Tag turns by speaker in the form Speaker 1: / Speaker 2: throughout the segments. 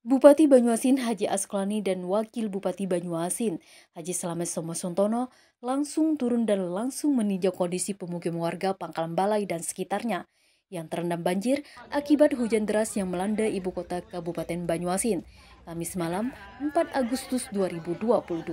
Speaker 1: Bupati Banyuasin Haji Asqlani dan Wakil Bupati Banyuasin Haji Slamet Somosuntono langsung turun dan langsung meninjau kondisi pemukiman warga Pangkalan Balai dan sekitarnya yang terendam banjir akibat hujan deras yang melanda ibu kota Kabupaten Banyuasin, Kamis malam 4 Agustus 2022.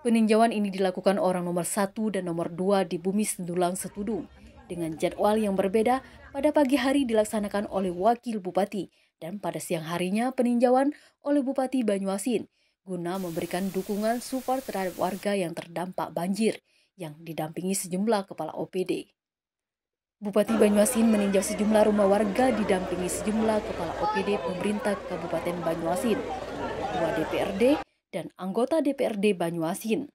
Speaker 1: Peninjauan ini dilakukan orang nomor 1 dan nomor 2 di Bumi Sendulang Setudung dengan jadwal yang berbeda. Pada pagi hari dilaksanakan oleh Wakil Bupati dan pada siang harinya peninjauan oleh Bupati Banyuasin guna memberikan dukungan support terhadap warga yang terdampak banjir yang didampingi sejumlah kepala OPD. Bupati Banyuasin meninjau sejumlah rumah warga didampingi sejumlah kepala OPD pemerintah Kabupaten Banyuasin, Ketua DPRD, dan anggota DPRD Banyuasin.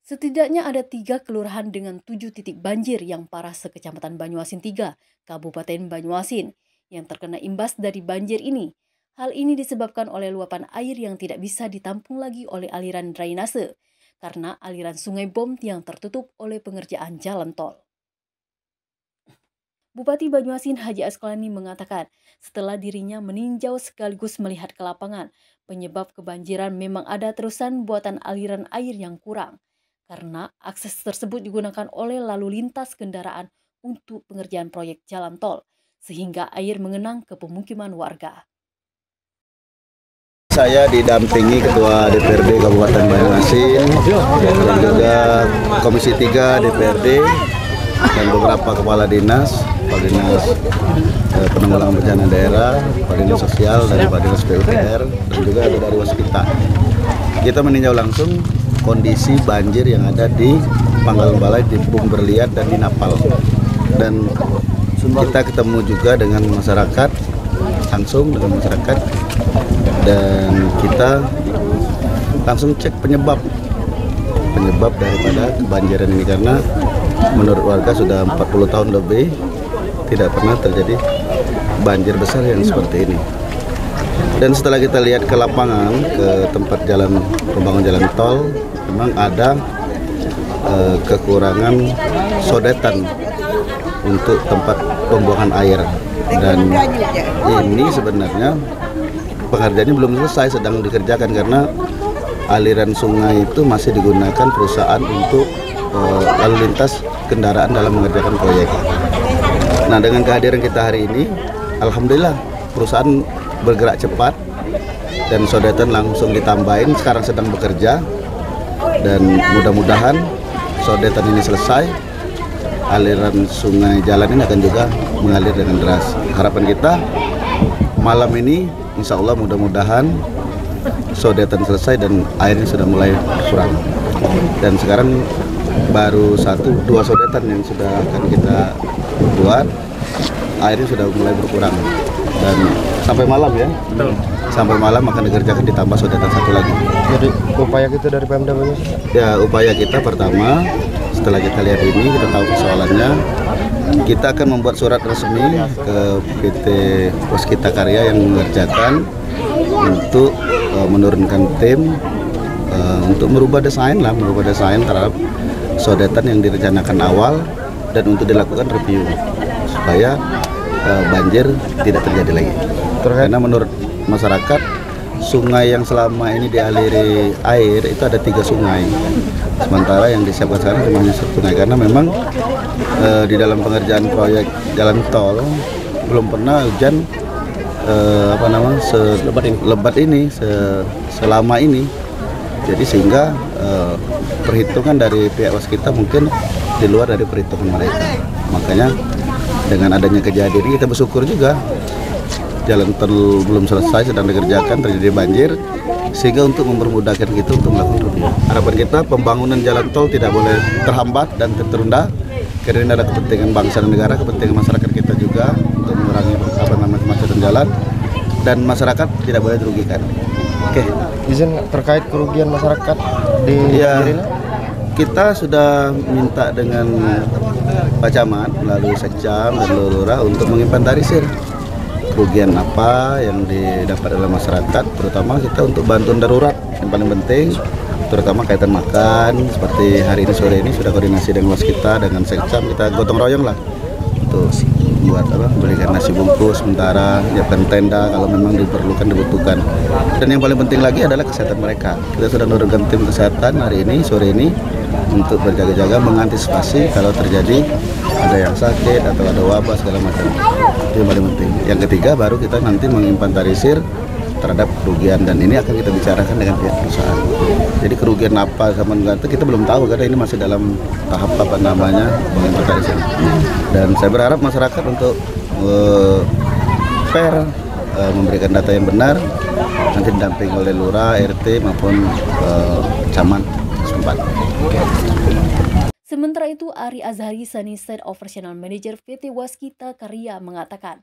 Speaker 1: Setidaknya ada 3 kelurahan dengan 7 titik banjir yang parah sekecamatan Banyuasin 3, Kabupaten Banyuasin, yang terkena imbas dari banjir ini. Hal ini disebabkan oleh luapan air yang tidak bisa ditampung lagi oleh aliran drainase, karena aliran sungai Bom yang tertutup oleh pengerjaan jalan tol. Bupati Banyuasin Haji Asqlani mengatakan setelah dirinya meninjau sekaligus melihat ke lapangan, penyebab kebanjiran memang ada terusan buatan aliran air yang kurang, karena akses tersebut digunakan oleh lalu lintas kendaraan untuk pengerjaan proyek jalan tol, sehingga air mengenang ke pemukiman warga.
Speaker 2: Saya didampingi Ketua DPRD Kabupaten Banyuasin dan juga Komisi 3 DPRD dan beberapa kepala dinas, penanggulangan bencana daerah, kepala dinas sosial, dan kepala dinas PUPR, dan juga ada dari Waskita. Kita meninjau langsung kondisi banjir yang ada di Pangkalan Balai, di Bum Berliat, dan di Napal. Dan kita ketemu juga dengan masyarakat, langsung dengan masyarakat, dan kita langsung cek penyebab daripada kebanjiran ini, karena menurut warga sudah 40 tahun lebih tidak pernah terjadi banjir besar yang seperti ini. Dan setelah kita lihat ke lapangan, ke tempat pembangunan jalan tol, memang ada kekurangan sodetan untuk tempat pembuangan air, dan ini sebenarnya pekerjaannya belum selesai, sedang dikerjakan karena aliran sungai itu masih digunakan perusahaan untuk lalu lintas kendaraan dalam mengerjakan proyek. Nah, dengan kehadiran kita hari ini, alhamdulillah perusahaan bergerak cepat dan sodetan langsung ditambahin, sekarang sedang bekerja, dan mudah-mudahan sodetan ini selesai, aliran sungai jalan ini akan juga mengalir dengan deras. Harapan kita malam ini insya Allah mudah-mudahan sodetan selesai dan airnya sudah mulai kurang. Dan sekarang baru 1-2 sodetan yang sudah akan kita buat, airnya sudah mulai berkurang, dan sampai malam ya. Betul. Sampai malam akan dikerjakan ditambah sodetan 1 lagi.
Speaker 3: Jadi upaya kita dari Pemda Banyuasin?
Speaker 2: Ya, upaya kita pertama, setelah kita lihat ini, kita tahu persoalannya, kita akan membuat surat resmi ke PT Waskita Karya yang mengerjakan untuk menurunkan tim untuk merubah desain terhadap sodetan yang direncanakan awal, dan untuk dilakukan review supaya banjir tidak terjadi lagi. Karena menurut masyarakat, sungai yang selama ini dialiri air itu ada 3 sungai, sementara yang disiapkan sekarang cuma hanya 1 sungai, karena memang di dalam pengerjaan proyek jalan tol belum pernah hujan selebat ini selama ini. Jadi sehingga perhitungan dari pihak Waskita mungkin di luar dari perhitungan mereka. Makanya dengan adanya kejadian ini kita bersyukur juga, jalan tol belum selesai, sedang dikerjakan, terjadi banjir, sehingga untuk mempermudahkan kita untuk melakukan review. Harapan kita pembangunan jalan tol tidak boleh terhambat dan tertunda, karena ini ada kepentingan bangsa dan negara, kepentingan masyarakat kita juga untuk mengurangi kemacetan jalan, dan masyarakat tidak boleh dirugikan. Oke.
Speaker 3: Izin terkait kerugian masyarakat di Jirina?
Speaker 2: Kita sudah minta dengan Pak Camat melalui Sekcam dan Lurah untuk menginventarisir kerugian apa yang didapat oleh masyarakat, terutama kita untuk bantuan darurat yang paling penting, terutama kaitan makan. Seperti hari ini, sore ini sudah koordinasi dengan Waskita, dengan Sekcam, kita gotong royong lah untuk buat belikan nasi bungkus sementara, siapkan tenda kalau memang dibutuhkan. Dan yang paling penting lagi adalah kesehatan mereka. Kita sudah menurunkan tim kesehatan hari ini, sore ini, untuk berjaga-jaga mengantisipasi kalau terjadi ada yang sakit atau ada wabah segala macam. Itu yang paling penting. Yang ketiga baru kita nanti menginventarisir terhadap kerugian, dan ini akan kita bicarakan dengan pihak perusahaan. Jadi kerugian apa sama enggak itu kita belum tahu karena ini masih dalam tahap menginventarisir. Dan saya berharap masyarakat untuk fair, memberikan data yang benar, nanti didampingi oleh lurah, RT maupun camat setempat.
Speaker 1: Sementara itu, Ari Azhari Sani State Operational Manager PT Waskita Karya mengatakan,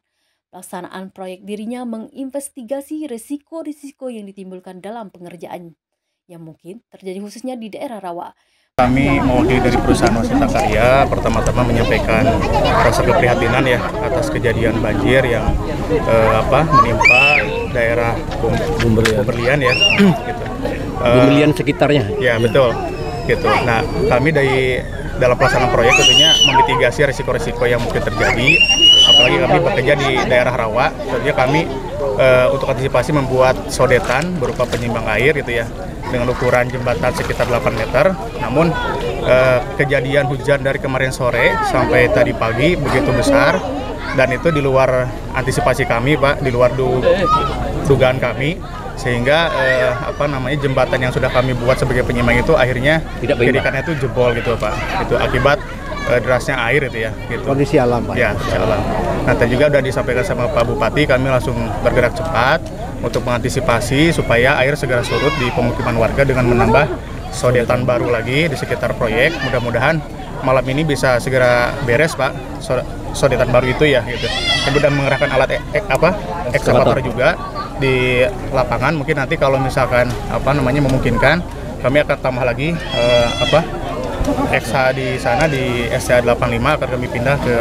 Speaker 1: pelaksanaan proyek dirinya menginvestigasi risiko-risiko yang ditimbulkan dalam pengerjaan yang mungkin terjadi khususnya di daerah rawa.
Speaker 4: Kami mewakili dari perusahaan Waskita Karya pertama-tama menyampaikan rasa keprihatinan ya atas kejadian banjir yang menimpa daerah Bumbelian ya. Gitu.
Speaker 5: Bumbelian sekitarnya.
Speaker 4: Ya betul. Gitu. Nah, kami dalam pelaksanaan proyek tentunya memitigasi risiko-risiko yang mungkin terjadi. Apalagi kami bekerja di daerah rawa, tentunya kami untuk antisipasi membuat sodetan berupa penyimbang air gitu ya, dengan ukuran jembatan sekitar 8 meter. Namun kejadian hujan dari kemarin sore sampai tadi pagi begitu besar, dan itu di luar antisipasi kami, Pak, di luar dugaan kami, sehingga jembatan yang sudah kami buat sebagai penyimbang itu akhirnya kirikannya itu jebol gitu, Pak. Itu akibat derasnya air itu ya. Gitu.
Speaker 5: Kondisi alam, Pak.
Speaker 4: Ya, kondisi alam. Nah, tadi juga sudah disampaikan sama Pak Bupati, kami langsung bergerak cepat untuk mengantisipasi supaya air segera surut di pemukiman warga dengan menambah sodetan baru lagi di sekitar proyek. Mudah-mudahan malam ini bisa segera beres, Pak, sodetan baru itu ya. Gitu. Kemudian mengerahkan alat ekskavator juga di lapangan. Mungkin nanti kalau misalkan memungkinkan, kami akan tambah lagi eksa di sana di SCA 85 akan kami pindah ke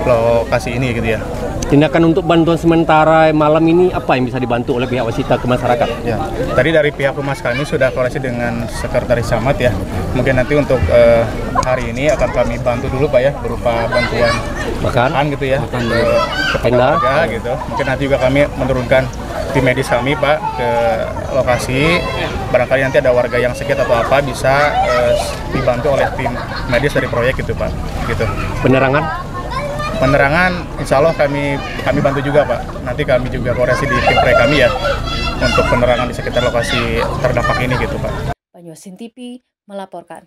Speaker 4: lokasi ini gitu ya.
Speaker 5: Tindakan untuk bantuan sementara malam ini apa yang bisa dibantu oleh pihak Waskita ke masyarakat?
Speaker 4: Ya, tadi dari pihak humas kami sudah koordinasi dengan sekretaris camat ya. Mungkin nanti untuk hari ini akan kami bantu dulu, Pak ya, berupa bantuan makan gitu ya, ke warga gitu. Mungkin nanti juga kami menurunkan tim medis kami, Pak, ke lokasi. Barangkali nanti ada warga yang sakit atau apa bisa dibantu oleh tim medis dari proyek gitu, Pak. Gitu. Penerangan insya Allah kami bantu juga, Pak. Nanti kami juga koordinasi di tim proyek kami ya untuk penerangan di sekitar lokasi terdampak ini gitu, Pak.
Speaker 1: Banyuasin TV melaporkan.